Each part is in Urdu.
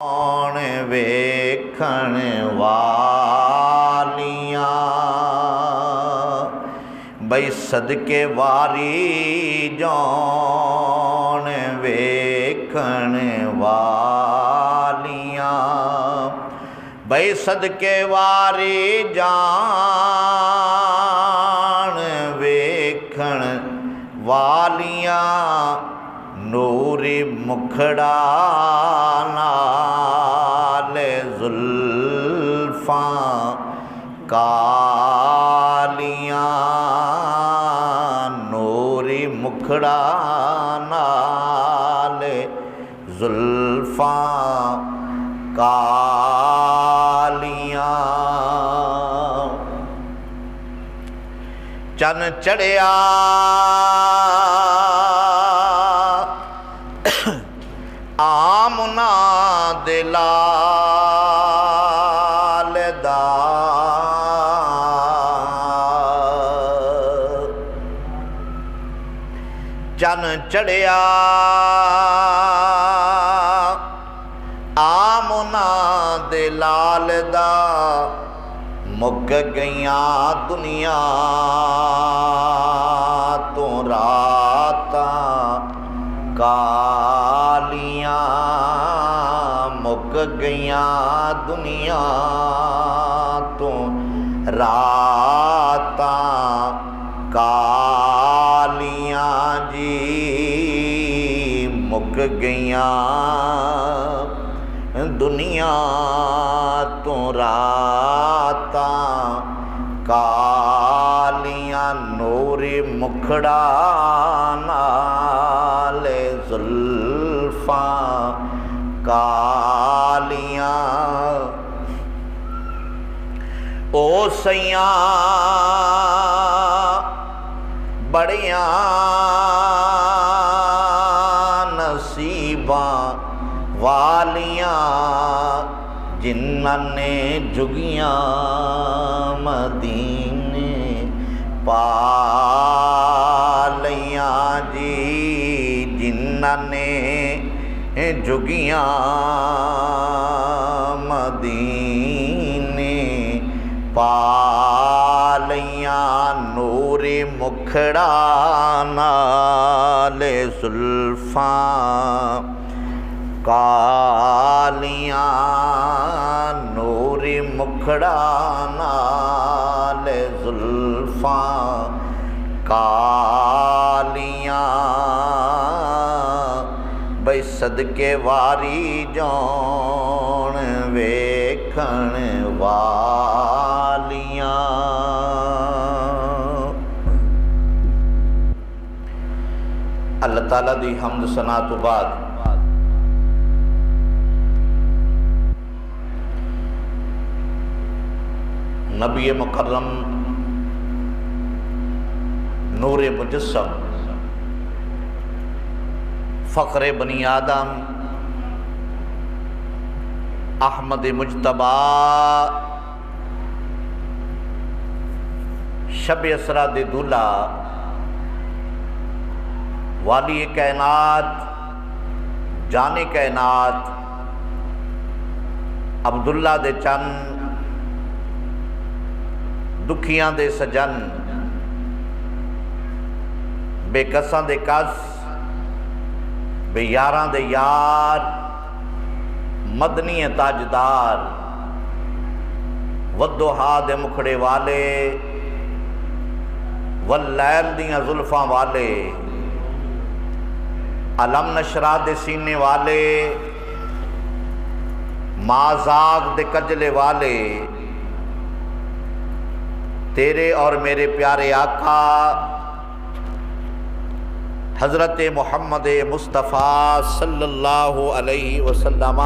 ਕੌਣ ਵੇਖਣ ਵਾਲੀਆਂ ਬਈ ਸਦਕੇ ਵਾਰੀ ਜਾਣ ਵੇਖਣ ਵਾਲੀਆਂ ਬਈ ਸਦਕੇ ਵਾਰੀ ਜਾਣ ਵੇਖਣ ਵਾਲੀਆਂ ਨੂਰੀ ਮੁਖੜਾ ਨਾਲ ਜ਼ੁਲਫਾਂ ਕਾਲੀਆਂ ਨੂਰੀ ਮੁਖੜਾ ਨਾਲ ਜ਼ੁਲਫਾਂ ਕਾਲੀਆਂ ਚੰਨ ਚੜਿਆ ਆਮਨਾ ਦੇ ਲਾਲ ਦਾ ਚੰਨ ਚੜਿਆ ਆਮਨਾ ਦੇ ਲਾਲ ਦਾ ਮੁੱਕ ਗਈਆਂ ਦੁਨੀਆ ਤੋਂ ਰਾਤਾਂ ਕਾਲੀਆਂ ਮੁੱਕ ਗਈਆਂ ਦੁਨੀਆ ਤੋਂ ਰਾਤਾਂ ਕਾਲੀਆਂ ਜੀ ਮੁੱਕ ਗਈਆਂ ਦੁਨੀਆ ਤੋਂ ਰਾਤਾਂ ਕਾਲੀਆਂ ਨੂਰੀ ਮੁਖੜਾ ਨਾਲ ਜ਼ੁਲਫਾਂ ਕਾਲੀਆਂ ਓ ਸਈਆਂ ਬੜੀਆਂ ਨਸੀਬਾਂ ਵਾਲੀਆਂ ਜਿਨ੍ਹਾਂ ਨੇ ਜੁਗੀਆਂ ਮਦੀਨੇ ਪਾ ਲਈਆਂ ਜੀ ਜਿਨ੍ਹਾਂ ਨੇ ਜੁਗੀਆਂ ਮਦੀਨੇ ਪਾ ਲਈਆਂ ਨੂਰੀ ਮੁਖੜਾ ਨਾਲ ਜ਼ੁਲਫਾਂ ਕਾਲੀਆਂ ਨੂਰੀ ਮੁਖੜਾ ਨਾਲ ਜ਼ੁਲਫਾਂ ਕਾਲੀਆਂ ਬਈ ਸਦਕੇ ਵਾਰੀ ਜਾਣ ਵੇਖਣ ਵਾਲੀਆਂ। اللہ تعالیٰ دی حمد ثنا تو بعد نبی مکرم نور مجسم فخر بنی آدم احمد مجتبی شب اسرا دے دولہ والی کائنات جان کائنات عبداللہ دے چن دکھیاں دے سجن بے کساں دے کس بے یاراں دے یار مدنی تاجدار والضحیٰ دے مکھڑے والے واللیل دیاں زلفاں والے علم نشرہ دے سینے والے مازاغ دے کجلے والے تیرے اور میرے پیارے آقا حضرت محمد مصطفیٰ صلی اللہ علیہ وسلم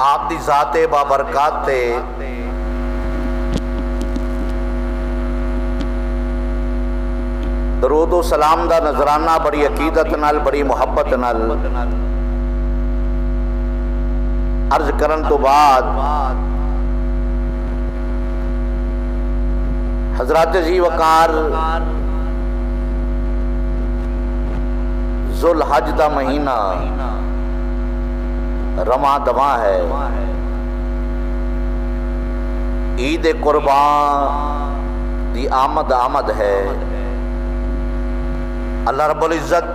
آپ دی ذات بابرکات تے درود و سلام دا نظرانہ بڑی عقیدت نال بڑی محبت نال عرض کرن تو بعد حضرات ذی وقار ذو الحج دا مہینہ رواں دواں ہے، عید قربان دی آمد ہے۔ اللہ رب العزت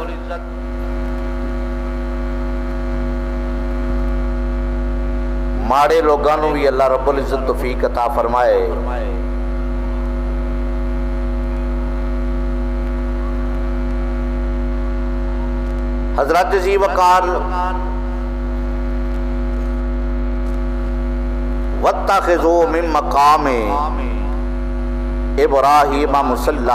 ماڑے لوگاں نو بھی اللہ رب العزت توفیق عطا فرمائے۔ حضرات ذی وقار وَاتَّخِذُوا مِن مَّقَامِ ابراہیم مصلی،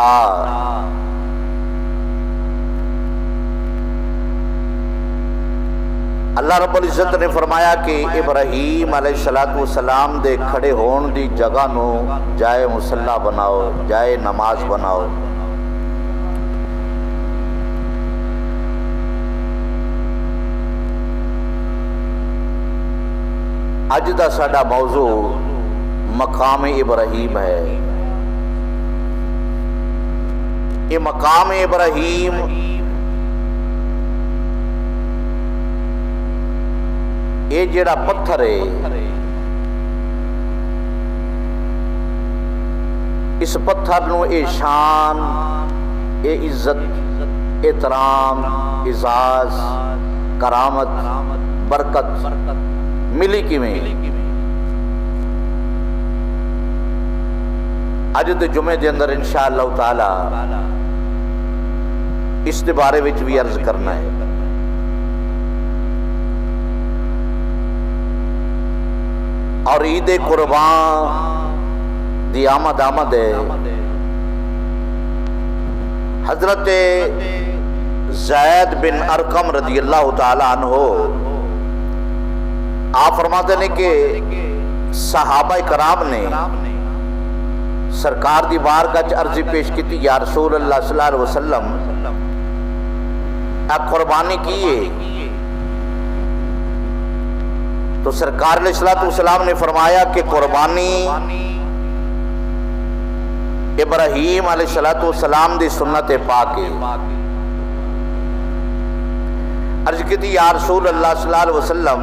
اللہ رب العزت نے فرمایا کہ ابراہیم علیہ السلام دے کھڑے ہون دی جگہ نو جائے مصلی بناؤ، جائے نماز بناؤ۔ اج دا ساڈا موضوع مقام ابراہیم ہے۔ یہ مقام ابراہیم یہ جڑا پتھر ہے، اس پتھر نو اے شان، اے عزت، احترام، اعزاز، کرامت، برکت ملی کیویں؟ اج دے جمعے دے اندر انشاءاللہ تعالی اس دے بارے وچ بھی عرض کرنا ہے۔ اور عید قربان دی آمد ہے۔ حضرت زید بن ارقم رضی اللہ تعالی عنہ آپ فرماتے ہیں کہ صحابہ کرام نے سرکار دی بارگاہ وچ عرضی پیش کی تھی، یا رسول اللہ صلی اللہ علیہ وسلم قربانی کیے؟ تو سرکار علیہ السلام نے فرمایا کہ قربانی ابراہیم علیہ السلام دی سنت پاک ہے۔ عرض کی تھی، یا رسول اللہ صلی اللہ علیہ وسلم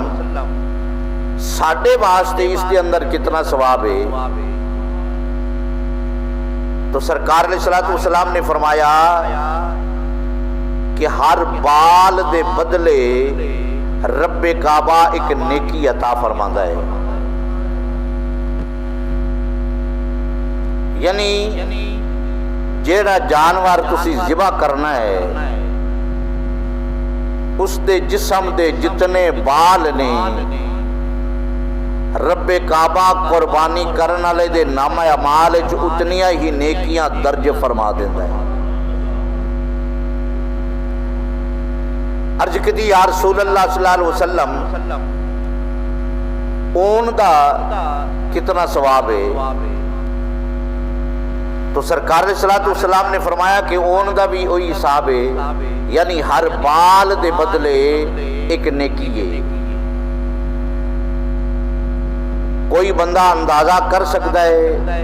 ساڈے واسطے اس کے اندر کتنا ثواب ہے؟ تو سرکار علیہ السلام نے فرمایا کہ ہر بال دے بدلے رب کعبہ ایک نیکی عطا فرماندا ہے۔ یعنی جیڑا جانور تسی ذبح کرنا ہے، اس دے جسم دے جتنے بال نے رب کعبہ قربانی کرن والے دے نامہ اعمال وچ اتنیاں ہی نیکیاں درج فرما دیندا ہے۔ عرض کی یا رسول اللہ صلی اللہ علیہ وسلم اون دا کتنا ثواب ہے؟ تو سرکار علیہ السلام نے فرمایا کہ اون دا بھی وہی حساب ہے، یعنی ہر بال دے بدلے ایک نیکی ہے۔ کوئی بندہ اندازہ کر سکتا ہے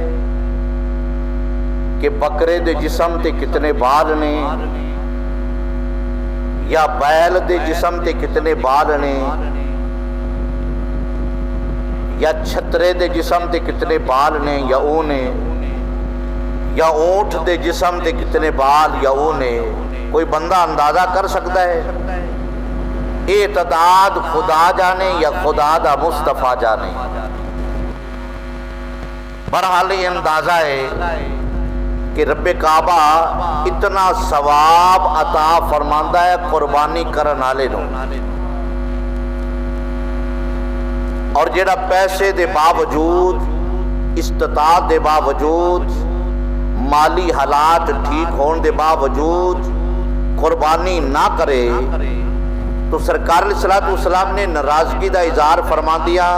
کہ بکرے دے جسم تے کتنے بال نے، یا بیل دے جسم تے کتنے بال نے، یا چھترے دے جسم تے کتنے بال نے یا او نے، یا اونٹ دے جسم تے کتنے بال یا او نے؟ کوئی بندہ اندازہ کر سکتا ہے؟ اے تعداد خدا جانے یا خدا دا مصطفیٰ جانے۔ بہرحال یہ اندازہ ہے کہ رب کعبہ اتنا ثواب عطا فرماندا ہے قربانی کرن والے نو، اور جڑا پیسے دے باوجود، استطاعت دے باوجود، مالی حالات ٹھیک ہون دے باوجود قربانی نہ کرے، تو سرکار علیہ السلام نے ناراضگی دا اظہار فرما دیا،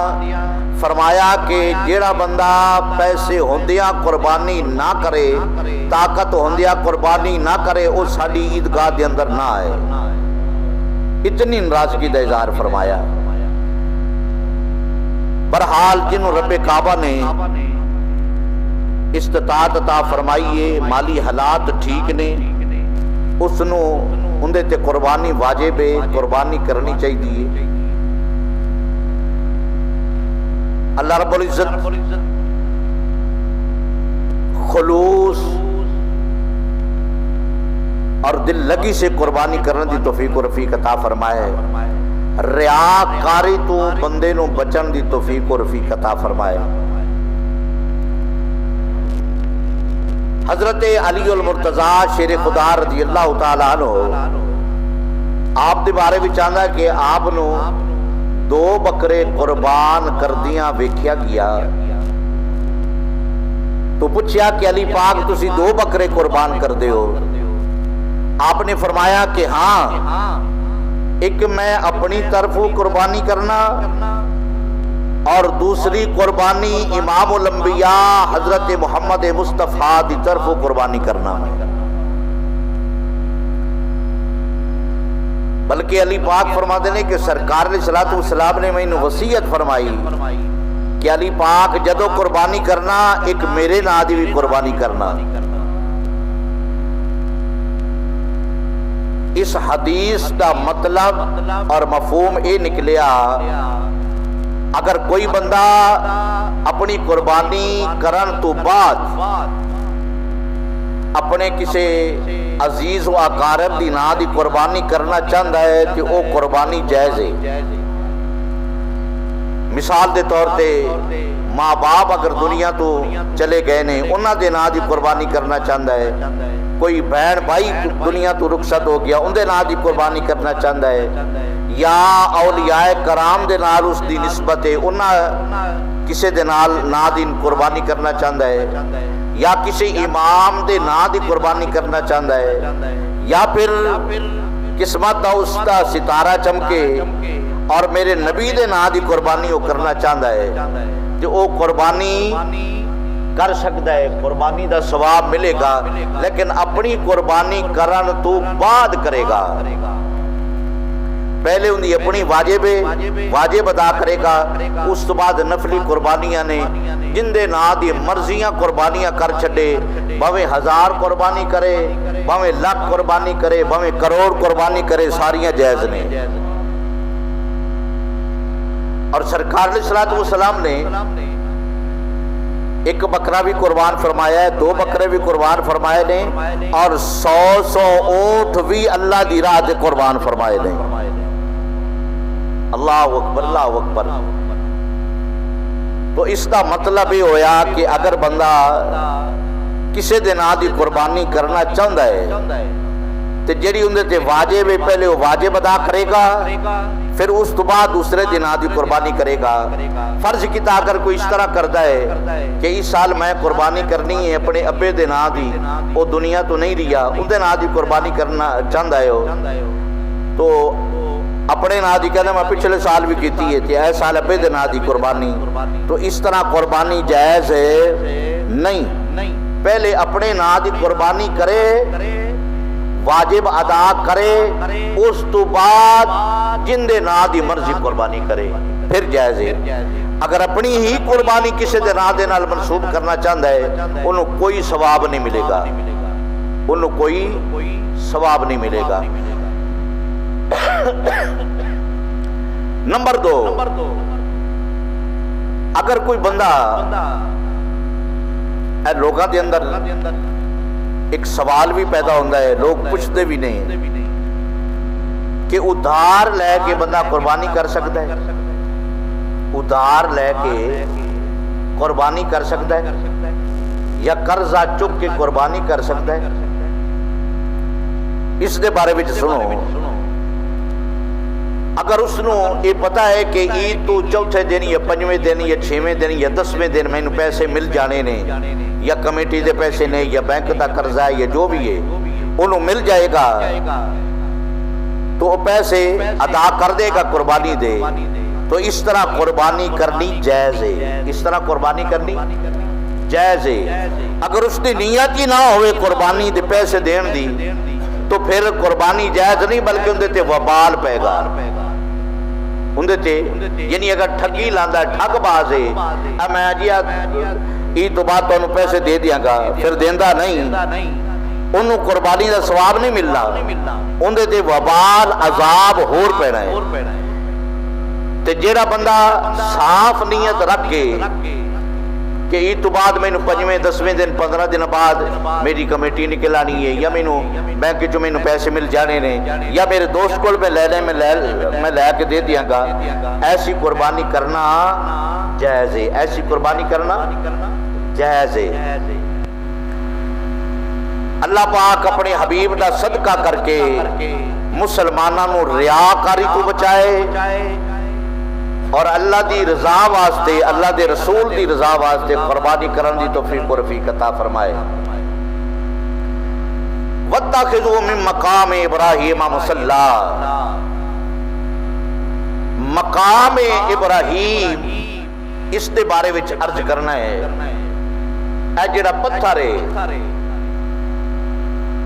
فرمایا کہ جیڑا بندہ پیسے ہوندیاں قربانی نہ کرے، طاقت ہوندیاں قربانی نہ کرے، وہ ساڈی عیدگاہ دے اندر نہ آئے۔ اتنی ناراضگی دا اظہار فرمایا۔ بہرحال جنہوں رب کعبہ نے استطاعت عطا فرمائیے، مالی حالات ٹھیک نے، اس نو اندے تے قربانی واجب ہے، قربانی کرنی چاہیے۔ اللہ رب العزت خلوص اور دل لگی سے قربانی کرنے دی توفیق و رفیق عطا فرمائے، ریاکاری تو بندے نو بچن دی توفیق و رفیق عطا فرمائے۔ حضرت علی المرتضیٰ شیر خدا رضی اللہ تعالیٰ عنہ آپ دے بارے بھی چاہتا کہ آپ نو 2 بکرے قربان کردیاں ویکھیا گیا، تو پوچھیا کہ علی پاک تسی 2 بکرے قربان کر دے ہو؟ آپ نے فرمایا کہ ہاں، ایک میں اپنی طرف قربانی کرنا اور دوسری قربانی امام الانبیاء حضرت محمد مصطفیٰ دی طرف قربانی کرنا۔ بلکہ علی پاک فرماتے ہیں کہ سرکار علیہ السلام نے میں وصیت فرمائی کہ علی پاک جدو قربانی کرنا ایک میرے نا دی بھی قربانی کرنا۔ اس حدیث دا مطلب اور مفہوم اے نکلیا، اگر کوئی بندہ اپنی قربانی کرن تو بعد اپنے کسی عزیز و اقارب دی نا دی قربانی کرنا چاہتا ہے کہ وہ قربانی جائز ہے۔ مثال دے طور تے ماں باپ اگر دنیا تو چلے گئے نے، انہاں دے نا دی قربانی کرنا چاہتا ہے، کوئی بہن بھائی دنیا تو رخصت ہو گیا ان دے نا دی قربانی کرنا چاہتا ہے، یا اولیاء کرام دے نال اس دی نسبت ہے انہاں کسی دے نال نا دی قربانی کرنا چاہتا ہے، یا کسی امام دے نا دی قربانی کرنا چاہتا ہے، یا پھر قسمت دا اس دا ستارہ چمکے اور میرے نبی دے نا دی قربانی وہ کرنا چاہتا ہے، تو وہ قربانی کر سکتا ہے، قربانی دا ثواب ملے گا، لیکن اپنی قربانی کرن تو بعد کرے گا۔ پہلے ان دی اپنی واجب ادا کرے گا، اس تو بعد نفلی قربانیاں نے جن دے نا دی مرضیاں قربانیاں کر چھڑے، بھویں 1000 قربانی کرے، بھویں 1,00,000 قربانی کرے، بھویں کروڑ قربانی کرے، ساریاں جائز نے۔ اور سرکار علیہ السلام نے ایک بکرا بھی قربان فرمایا ہے، 2 بکرے بھی قربان فرمائے نے، اور 100 اونٹ بھی اللہ دی راہ دے قربان فرمائے نے۔ اللہ اکبر، اللہ اکبر۔ تو اس کا مطلب یہ ہویا کہ اگر بندہ کسی دے نا دی قربانی کرنا چاہتا ہے تو جڑی اندے تے واجب ہے پہلے وہ واجب ادا کرے گا، پھر اس تو بعد دوسرے دن دی قربانی کرے گا۔ فرض کیتا اگر کوئی اس طرح کرتا ہے کہ اس سال میں قربانی کرنی ہے اپنے ابے دے نا دی، وہ دنیا تو نہیں رہا، ان دے نا دی قربانی کرنا چاہتا ہے ہو، تو اپنے نا دی کہنا میں پچھلے سال بھی کیتی ہے کہ اے سال ابے دے نا دی قربانی، تو اس طرح قربانی جائز ہے نہیں۔ پہلے اپنے نا دی قربانی کرے، واجب ادا کرے، اس تو بعد جن دے نا دی مرضی قربانی کرے، پھر جائز ہے۔ اگر اپنی ہی قربانی کسی دے نا دے نال منسوب کرنا چاہتا ہے انہوں کوئی ثواب نہیں ملے گا، انہوں کوئی ثواب نہیں ملے گا۔ نمبر 2، اگر کوئی بندہ لوگاں دے اندر ایک سوال بھی پیدا ہوتا ہے، لوگ پوچھتے بھی نہیں کہ ادھار لے کے بندہ قربانی کر سکتا ہے، ادھار لے کے قربانی کر سکتا ہے یا قرضہ چک کے قربانی کر سکتا ہے؟ اس دے بارے میں سنو، اگر اس نو یہ پتا ہے کہ عید تو چوتھے دن یا 5ویں دن یا 6ویں دن یا 10ویں دن میں پیسے مل جانے نے، یا کمیٹی دے پیسے نے یا بینک دا قرضہ ہے یا جو بھی ہے انہوں مل جائے گا، تو وہ پیسے ادا کر دے گا قربانی دے، تو اس طرح قربانی کرنی جائز ہے، اس طرح قربانی کرنی جائز ہے۔ اگر اس کی نیت ہی نہ ہوئے قربانی دے پیسے دین دی تو پھر قربانی جائز نہیں بلکہ اندے تے وبال پے گا، اندے تے یعنی اگر ٹھگی لاندا ٹھگ باز ہے، میں جی عید تو بعد تمہیں پیسے دے دیاں گا، پھر دیندہ نہیں، انہوں قربانی دا ثواب نہیں ملنا، اندھے تے وبال عذاب ہور پینا ہے۔ تے جیڑا بندہ صاف نیت رکھ کے کہ عید تو بعد میں 5ویں 10ویں دن 15 دن بعد میری کمیٹی نکلانی ہے، یا بینک چوں میں پیسے مل جانے نے، یا میرے دوست کو میں لے کے دے دیاں گا، ایسی قربانی کرنا جائز ہے، ایسی قربانی کرنا جائز ہے۔ اللہ پاک اپنے حبیب دا صدقہ کر کے مسلمانوں نو ریاکاری تو بچائے اور اللہ دی رضا واسطے، اللہ دے رسول دی رضا واسطے قربانی کرن دی توفیق و رفیق عطا فرمائے۔ وَاتَّخِذُوا مِن مَقَامِ إِبْرَاهِيمَ مُصَلًّى، مقام ابراہیم اس دے بارے وچ عرض کرنا ہے۔ اے جڑا پتھر ہے،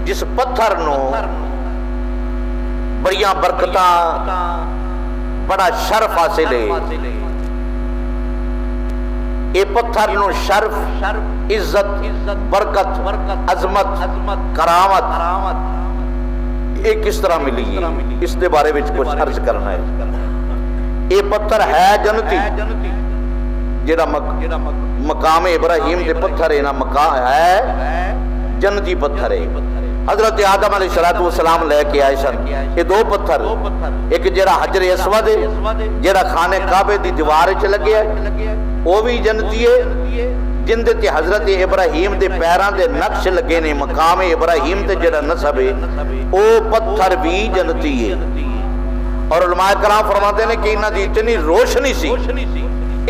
جس پتھر نو بڑیاں برکتاں، بڑا شرف حاصل ہے، اے پتھر نو شرف، عزت، برکت، عظمت، کرامت اے کس طرح ملی ہے، اس دے بارے وچ کچھ عرض کرنا ہے۔ اے پتھر ہے جنتی، جڑا مقام ابراہیم دے پتھر ہے نا، مقام ہے جنتی پتھر ہے۔ حضرت آدم علیہ السلام لے کے آئے سن یہ دو پتھر، ایک جڑا حجر اسود ہے، جڑا خانہ کعبے دی دیوار وچ لگیا ہے، وہ بھی جنتی ہے، جن دے تے حضرت ابراہیم دے پیراں دے نقش لگے نے، مقام ابراہیم تے جڑا نسب ہے وہ پتھر بھی جنتی ہے۔ اور علماء کرام فرماتے ہیں کہ انہاں دی اتنی روشنی سی،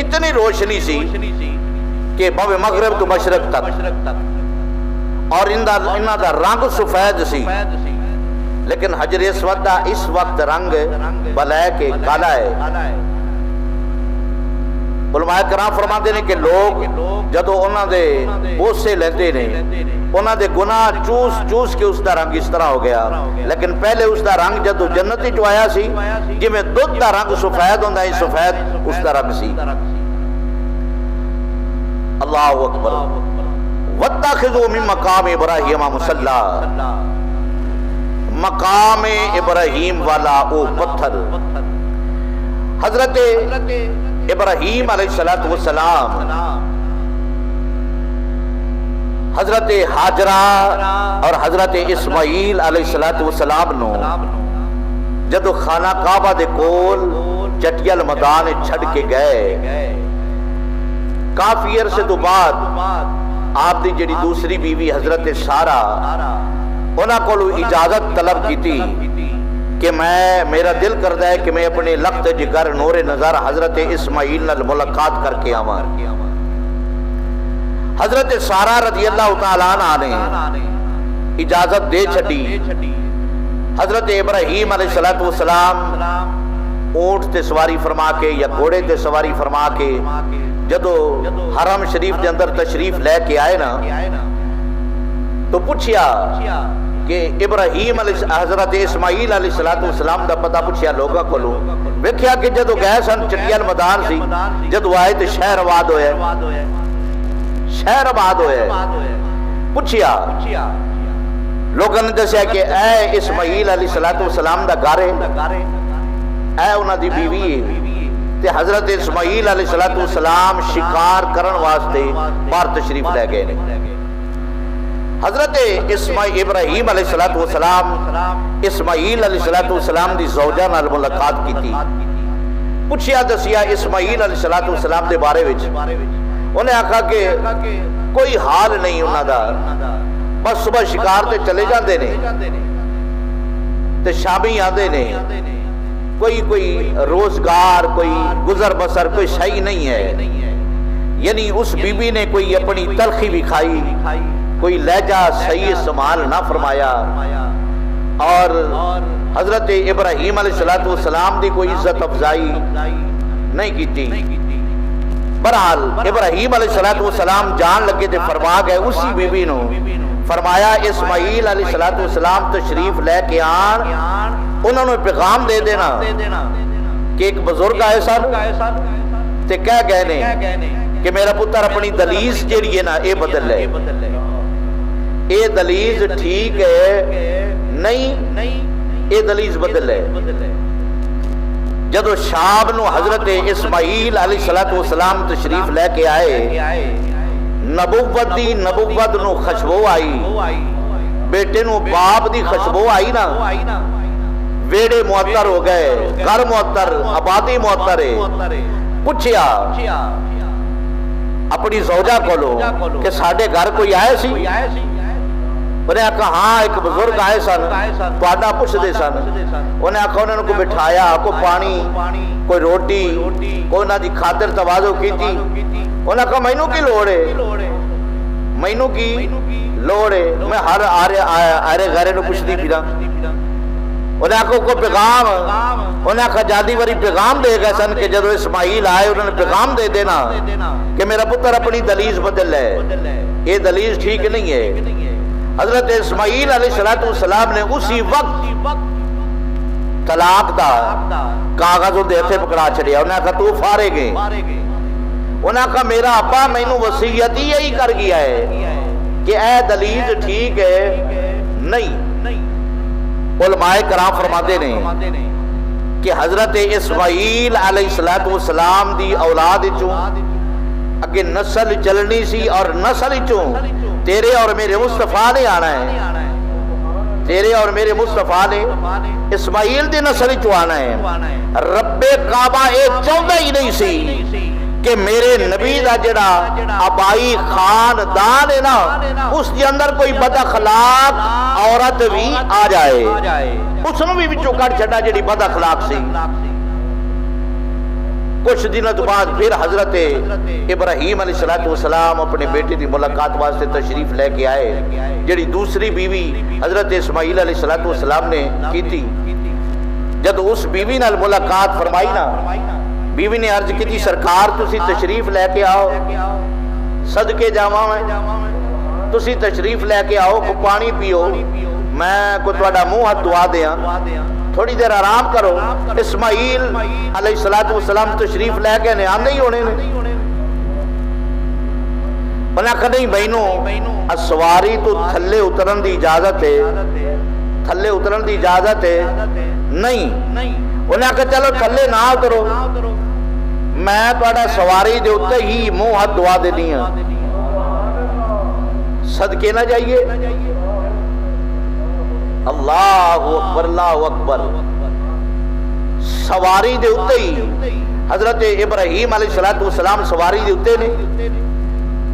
اتنی روشنی سی کہ بھوے مغرب تو مشرق تک، اور انہاں دا رنگ سفید سی، لیکن حجر اسود دا اس وقت رنگ بلیک کالا ہے۔ علماء کرام فرماتے ہیں کہ لوگ جدو انہاں دے بوسے لیندے نے، انہاں دے گناہ چوس چوس کے اس دا رنگ اس طرح ہو گیا، لیکن پہلے اس دا رنگ جدو جنتی جو آیا سی، جی میں دودھ دا رنگ سفید ہوندہ ہے، سفید اس دا رنگ سی۔ اللہ اکبر۔ وَاتَّخِذُوا مِن مَقَامِ إِبْرَاهِيمَ مُصَلًّى، مقام ابراہیم والا او پتھر، حضرت ابراہیم علیہ السلام، حضرت حاجرہ اور حضرت اسماعیل علیہ السلام نو جدو خانہ کعبہ دے کول چٹیل میدان چھڑ کے گئے، کافی عرصے تو بعد آپ دی جڑی دوسری بیوی حضرت سارہ انہاں کو اجازت طلب کی تھی کہ میرا دل کرتا ہے کہ میں اپنے لخت جگر نور نظر حضرت اسماعیل نال ملاقات کر کے آواں۔ حضرت سارہ رضی اللہ تعالیٰ عنہ نے اجازت دے چھڑی۔ حضرت ابراہیم علیہ السلام اونٹ تے سواری فرما کے یا گھوڑے تے سواری فرما کے جدو حرم شریف دے اندر تشریف لے کے آئے نا، تو پوچھیا کہ ابراہیم حضرت اسماعیل علیہ السلام دا پتہ پوچھیا لوگاں کو لوں، ویکھیا کہ جدو گئے سن چٹیل میدان سی، جدو آئے تو شہر آباد ہوئے، شہر آباد ہوئے۔ پوچھیا لوگوں نے دسیا کہ اے اسماعیل علیہ السلام دا گھر ہے، اے انہاں دی بیوی ہے، تے حضرت اسماعیل علیہ السلام شکار کرن واسطے باہر تشریف لے گئے نے۔ حضرت ابراہیم علیہ السلام اسماعیل علیہ السلام دی زوجہ نال ملاقات کی تھی، پوچھیا دسیا اسماعیل علیہ السلام دے بارے وچ، انہیں آکھا کہ کوئی حال نہیں انہاں دا، بس صبح شکار تے چلے جاندے نے تے شامی آندے نے، کوئی روزگار، کوئی گزر بسر کوئی صحیح نہیں ہے۔ یعنی اس بی بی نے کوئی اپنی تلخی بھی کھائی، کوئی لہجہ صحیح استعمال نہ فرمایا، اور حضرت ابراہیم علیہ السلام دی کوئی عزت افزائی نہیں کی۔ بہرحال ابراہیم علیہ السلام جان لگے تے فرما گئے اسی بی بی نو، فرمایا اسماعیل علیہ السلام تشریف لے کے آن، انہوں نے پیغام دے دینا کہ ایک بزرگ آئے سن تے کہہ گئے نے کہ میرا پتر اپنی دلیز جیڑی ہے نا یہ بدل لے، یہ دلیز ٹھیک ہے نہیں، یہ دلیز بدل لے۔ جدو شام نو حضرت اسماعیل علیہ السلام تشریف لے کے آئے، نبوت نو خوشبو آئی، بیٹے نو باپ دی خوشبو آئی نا، ویڑے معطر ہو گئے، گھر معطر، آبادی معطر ہے۔ پوچھیا اپنی زوجہ کو لو کہ ساڑھے گھر کوئی آئے سی؟ انہیں کہا ہاں ایک بزرگ آئے سن، پاڑا پوچھ دے سن۔ انہیں کہا انہوں کو بٹھایا، کوئی پانی، کوئی روٹی، کوئی نہ دی خاطر توازو کی تھی۔ انہیں کہا مینوں کی لوڑ ہے، مینوں کی لوڑ ہے، میں ہر آرے غیرے نو پوچھ دی پیرا۔ انہیں کہا کوئی پیغام، انہیں کہا جادی واری پیغام دے گئے سن کہ جدو اسماعیل آئے انہوں نے پیغام دے دینا کہ میرا پتر اپنی دلیز بدل ہے، یہ دلیز ٹھیک نہیں ہے۔ حضرت اسماعیل علیہ السلام نے اسی وقت طلاق دا کاغذوں دے ہتھے پکڑا چھڑیا۔ انہیں کہا تو فارغ ہے۔ انہیں کہا میرا ابا مینوں وصیت یہی کر گیا ہے کہ اے دلیز ٹھیک ہے نہیں۔ علماء کرام فرماتے ہیں کہ حضرت اسماعیل علیہ السلام دی اولاد چوں اگے نسل چلنی سی، اور نسل چوں تیرے اور میرے مصطفیٰ نے آنا ہے، تیرے اور میرے مصطفیٰ نے اسماعیل دی نسل چوں آنا ہے۔ رب کعبہ اے چاہتا ہی نہیں سی کہ میرے نبی دا جڑا آبائی خاندان ہے نا اس کے اندر کوئی بد اخلاق عورت بھی آ جائے، اس نے بھی بچوں کٹ چھڑا جڑی بد اخلاق سی۔ کچھ دنوں تو بعد پھر حضرت ابراہیم علیہ السلام اپنے بیٹے دی ملاقات واسطے تشریف لے کے آئے، جڑی دوسری بیوی حضرت اسماعیل علیہ السلام نے کی تھی۔ جب اس بیوی نال ملاقات فرمائی نا، بیوی نے عرض کی تھی سرکار تسی تشریف لے کے آؤ، صدقے جاواں میں، تسی تشریف لے کے آؤ، کو پانی پیو، میں کو تہاڈا منہ ہاتھ دعا دیاں، تھوڑی دیر آرام کرو۔ اسماعیل علیہ السلام تشریف لے کے آنے ہی ہونے نے۔ انہاں کہا نہیں بینوں اسواری تو تھلے اترن دی اجازت ہے، تھلے اترن دی اجازت ہے نہیں۔ انہاں کہا چلو تھلے نہ اترو، میں تہاڈا سواری دے اوتے ہی منہ ہاتھ دعا دینی ہاں، صدقے نہ جائیے۔ اللہ اکبر، اللہ اکبر۔ سواری دے اوتے ہی حضرت ابراہیم علیہ السلام سواری دے اوتے نے،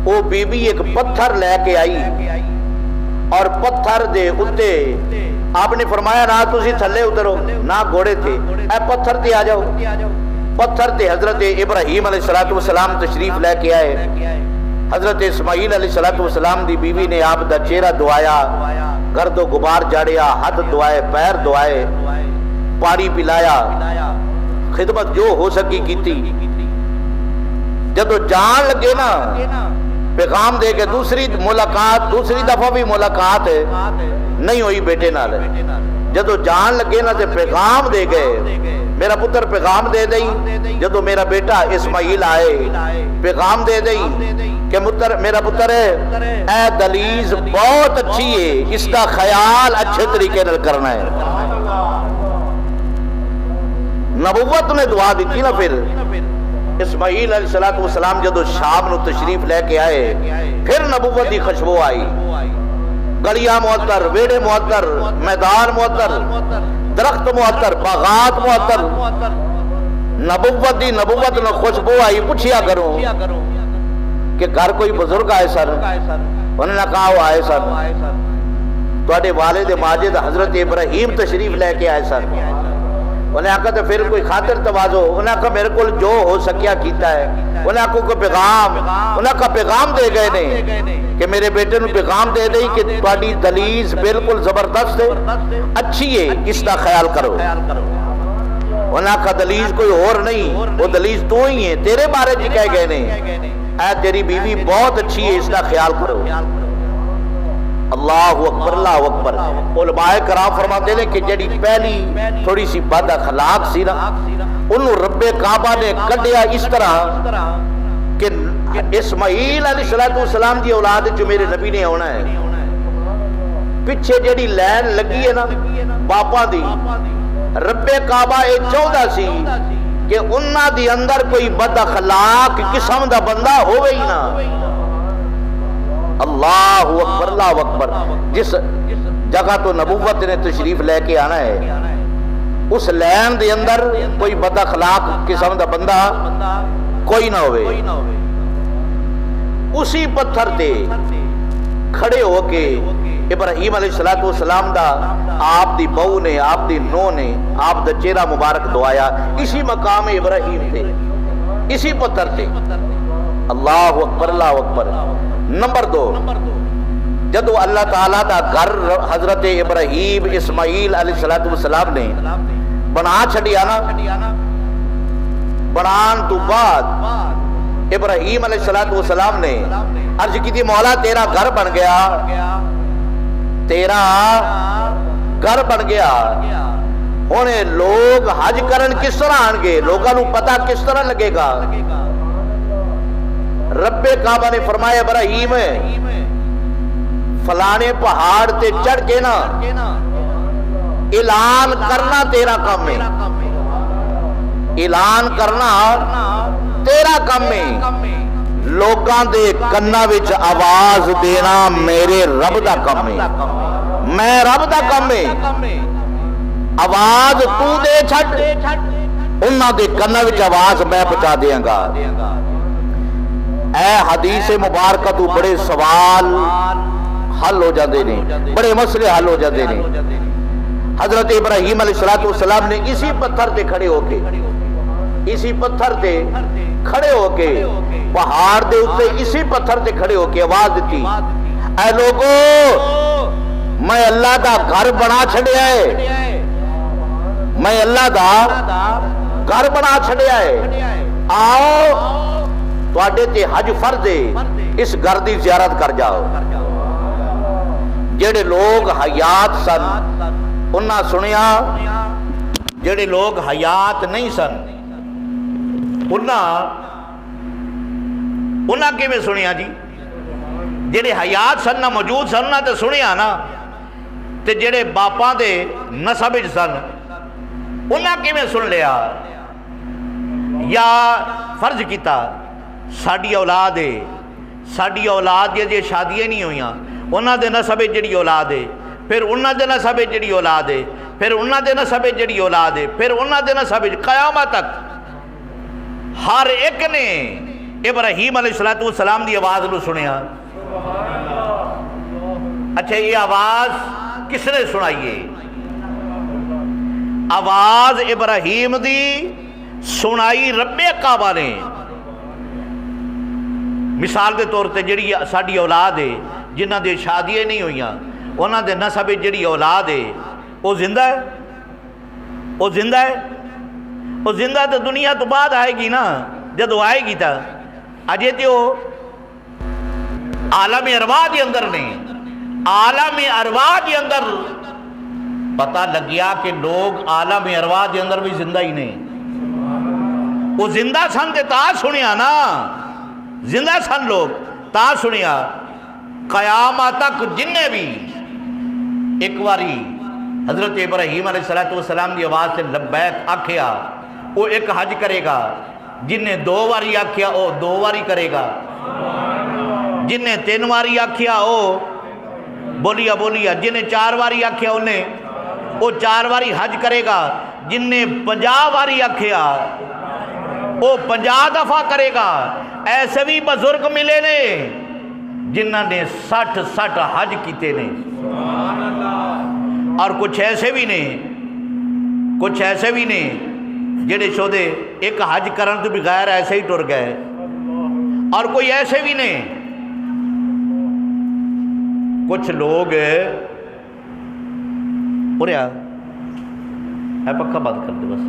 وہ بی بی ایک پتھر لے کے آئی، اور پتھر دے اوتے آپ نے فرمایا نہ تسی تھلے اترو، نہ گھوڑے تھے، اے پتھر تے آ جاؤ۔ پتھر تے حضرت ابراہیم علیہ السلام تشریف لے کے آئے۔ حضرت اسماعیل علیہ السلام دی بیوی نے آپ دا چہرہ دعایا، گرد و غبار جاڑیا، ہاتھ دعائے، پیر دعائے، پانی پلایا، خدمت جو ہو سکی کیتی۔ جدو جان لگے نا پیغام دے کے دوسری ملاقات، دوسری دفعہ بھی ملاقات نہیں ہوئی بیٹے نال، جدو جان لگے نا تے پیغام دے گئے، میرا پتر پیغام دے دئی، جدو میرا بیٹا اسماعیل آئے پیغام دے دئی کہ میرا پتر ہے، اے دلیز بہت اچھی ہے، اس کا خیال اچھے طریقے نال کرنا ہے۔ نبوت نے دعا دیتی نا۔ پھر اسماعیل علیہ السلام جدو شام نو تشریف لے کے آئے، پھر نبوت دی خوشبو آئی، گلیاں معطر، ویڑے معطر، میدان معطر، درخت معطر، باغات معطر، نبوت دی نبوت نو خوشبو آئی۔ پوچھیا کروں کہ گھر کوئی بزرگ آئے سن؟ انہوں نے کہا وہ آئے سن، تواڈے والد ماجد حضرت ابراہیم تشریف لے کے آئے سن۔ انہیں کہا تو پھر کوئی خاطر توازو؟ انہیں کہا میرے کو جو ہو سکیا کیتا ہے۔ انہیں کہا کوئی پیغام؟ انہیں کہا پیغام دے گئے نے کہ میرے بیٹے نو پیغام دے دئی کہ تہاڈی دلیز بالکل زبردست ہے، اچھی ہے، اس کا خیال کرو۔ انہیں کہا دلیز کوئی اور نہیں، وہ دلیز تو ہی ہے، تیرے بارے جی کہہ گئے نے، اے تیری بیوی بہت اچھی ہے، اس کا خیال کرو۔ اللہ اکبر، اللہ اکبر۔ علماء کرام فرماتے ہیں کہ جڑی پہلی تھوڑی سی بد اخلاق سی نا، انہوں رب کعبہ نے کڈیا اس طرح کہ اسماعیل علیہ السلام دی اولاد جو میرے نبی نے آنا ہے، پچھے جیڑی لین لگی ہے نا باپا دی، رب کعبہ اے چاہتا سی کہ انہاں دی اندر کوئی بد اخلاق قسم دا بندہ ہوئے ہی نہ۔ اللہ اکبر اللہ اکبر۔ جس جگہ تو نبوت نے تشریف لے کے آنا ہے، اس لین دے اندر کوئی بد اخلاق قسم دا بندہ کوئی نہ ہوئے۔ اسی پتھر تے کھڑے ہو کے ابراہیم علیہ السلام دا آپ دی بہو نے، آپ دی نو نے آپ دا چہرہ مبارک دعایا، اسی مقام ابراہیم تے، اسی پتھر تے۔ اللہ اکبر اللہ اکبر۔ نمبر 2، جدو اللہ تعالیٰ دا گھر حضرت ابراہیم اسماعیل علیہ السلام نے بنا چھڑیا نا، بنان تو بعد ابراہیم علیہ السلام نے عرض کی تھی مولا تیرا گھر بن گیا، تیرا گھر بن گیا، ہونے لوگ حج کرن کس طرح آن گے، لوگاں نو پتہ کس طرح لگے گا؟ رب کعبہ نے فرمایا ابراہیم فلانے پہاڑ تے چڑھ کے نا اعلان کرنا تیرا کام ہے، اعلان کرنا تیرا کام ہے، لوگاں دے کناں وچ آواز دینا میرے رب دا کام ہے، میں رب دا کام ہے، آواز تو دے چھٹ، انہاں دے کناں وچ آواز میں پہنچا دیاں گا۔ اے حدیث مبارکہ تو بڑے سوال حل ہو جاندے نے، بڑے مسئلے حل ہو جاندے نے۔ حضرت ابراہیم علیہ السلام نے اسی پتھر تے کھڑے ہو کے، اسی پتھر تے کھڑے ہو کے، پہاڑ دے اوپر اسی پتھر تے کھڑے ہو کے آواز دیتی، اے لوگو میں اللہ دا گھر بنا چھڑیا ہے، میں اللہ دا گھر بنا چھڑیا ہے، آؤ تواڈے تے حج فرض ہے، اس گھر دی زیارت کر جاؤ۔ جڑے لوگ حیات سن انہاں سنیا، جڑے لوگ حیات نہیں سن انہاں کے میں سنیا جی، جڑے حیات سن نہ موجود سن نہ تے سنیا نا، تے جڑے باپاں دے نسب سن انہاں کے میں سن لیا، یا فرض کیتا ساڑی اولاد ہے، ساڑی اولاد یہ شادیاں نہیں ہوئیاں، انہاں دے نسب جڑی اولاد ہے، پھر انہاں دے نسب جڑی اولاد ہے، پھر انہاں دے نسب جڑی اولاد ہے، پھر انہاں دے نسب قیامت تک ہر ایک نے ابراہیم علیہ السلام دی آواز نو سنیا۔ اچھا یہ آواز کس نے سنائیے؟ آواز ابراہیم دی سنائی رب کعبہ نے۔ مثال کے طور تے جڑی ساڑی اولاد ہے جنہ دے شادیاں نہیں ہوئیاں، انہاں دے نسب جڑی اولاد ہے وہ زندہ ہے، وہ زندہ ہے، وہ زندہ تو دنیا تو بعد آئے گی نا، جدو آئے گی تا اجے تے وہ عالم ارواح دے اندر نہیں، عالم ارواح دے اندر پتہ لگیا کہ لوگ عالم ارواح دے اندر بھی زندہ ہی نہیں، وہ زندہ سن تے تا سنیا نا، زندہ سن لوگ تا سنیا۔ قیامت تک جنہیں بھی ایک واری حضرت ابراہیم علیہ السلام دی آواز سے لبیک آکھیا وہ ایک حج کرے گا، جنہیں 2 واری آکھیا وہ 2 واری کرے گا، جنہیں 3 واری آکھیا وہ بولیا، جنہیں 4 واری آکھیا انہیں وہ 4 واری حج کرے گا، جنہیں 50 واری آکھیا وہ 50 دفعہ کرے گا۔ ایسے بھی بزرگ ملے نے جنہاں نے 60 حج کیتے نے، اور کچھ ایسے بھی نے جڑے شودے ایک حج کرن تو بغیر ایسے ہی ٹر گئے، اور کوئی ایسے بھی نے کچھ لوگ اوریا ہے پکا بند کر دے بس۔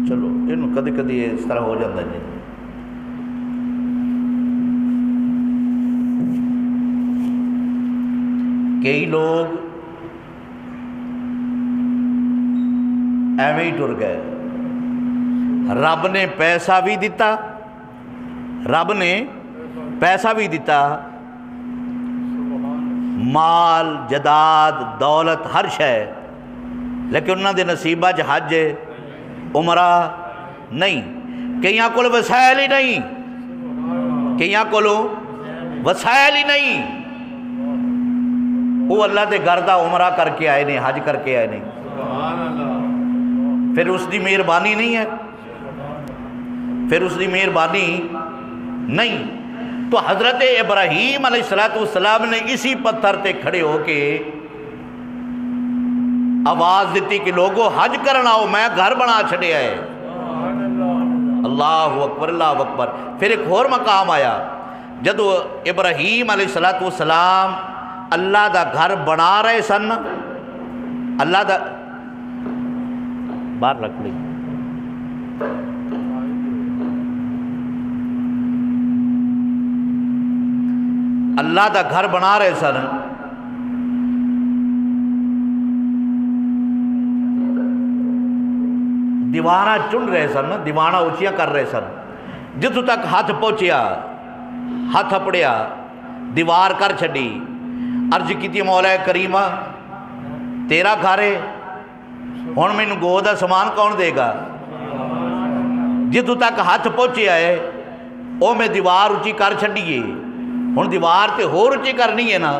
چلو یہ کدی کدی اس طرح ہو جاتا جی. کئی لوگ ایویں ہی ٹر گئے. رب نے پیسہ بھی دیتا، رب نے پیسہ بھی دیتا، مال جداد دولت ہر شے، لیکن انہوں دے نصیبہ حج عمرہ نہیں. کئیاں کول وسائل ہی نہیں، کئیاں کولو وسائل ہی نہیں. وہ اللہ دے گھر دا عمرہ کر کے آئے نہیں، حج کر کے آئے نہیں. پھر اس دی مہربانی نہیں ہے، پھر اس دی مہربانی نہیں. تو حضرت ابراہیم علیہ السلام نے اسی پتھر تے کھڑے ہو کے آواز دیتی کہ لوگو حج کرنا ہو، میں گھر بنا چھڑیا ہے. اللہ اکبر اللہ اکبر. پھر ایک اور مقام آیا جدو ابراہیم علیہ السلام اللہ دا گھر بنا رہے سن، اللہ دا باہر رکھ لی، اللہ دا گھر بنا رہے سن. دیوارہ چن رہے سن، دیوارہ اچھیاں کر رہے سن. جتوں تک ہاتھ پہنچیا، ہاتھ اپڑیا، دیوار کر چھڑی. عرض کیتی مولا کریمہ تیرا گھر ہے، ہن مینوں گو دا سامان کون دے گا؟ جتوں تک ہاتھ پہنچیا ہے او میں دیوار اچھی کر چھڑیے. ہن دیوار تے ہور اچھی کرنی ہے نا.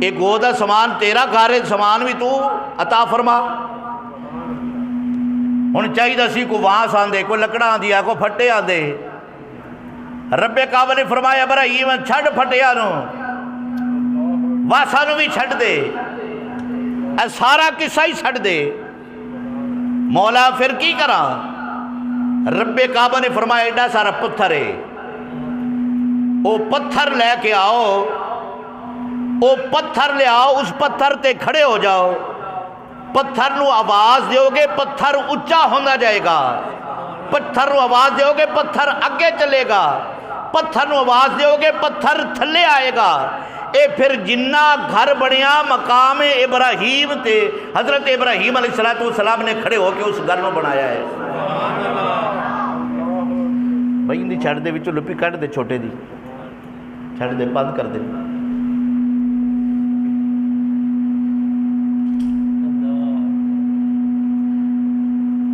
اے گو دا سامان تیرا گھر ہے، سامان بھی تو عطا فرما. ہن چاہیے سی کو وانس آندے، کوئی لکڑا آندیا، کوئی پھٹے آندے. رب کعبہ نے فرمایا ابراہیم چھڑ پھٹیا نو، واسا نو بھی چھڑ دے، اے سارا قصہ ہی چھڑ دے. مولا پھر کی کرا؟ رب کعبہ نے فرمایا ایڈا سارا پتھر ہے، او پتھر لے کے آؤ، او پتھر لے آؤ، اس پتھر تے کھڑے ہو جاؤ. پتھر نو آواز دیو گے پتھر اچھا ہونا جائے گا. پتھر نو آواز دیو گے پتھر اگے چلے گا. پتھر نو آواز دیو گے پتھر تھلے آئے گا. اے پھر جنہ گھر بنیا مقام ابراہیم تے حضرت ابراہیم علیہ السلام نے کھڑے ہو کے اس گھر نو بنایا ہے. بھائی اندھی چھڑ دے وچوں لپی کٹ دے، چھوٹے دی چھڑ دے، بند کر دے.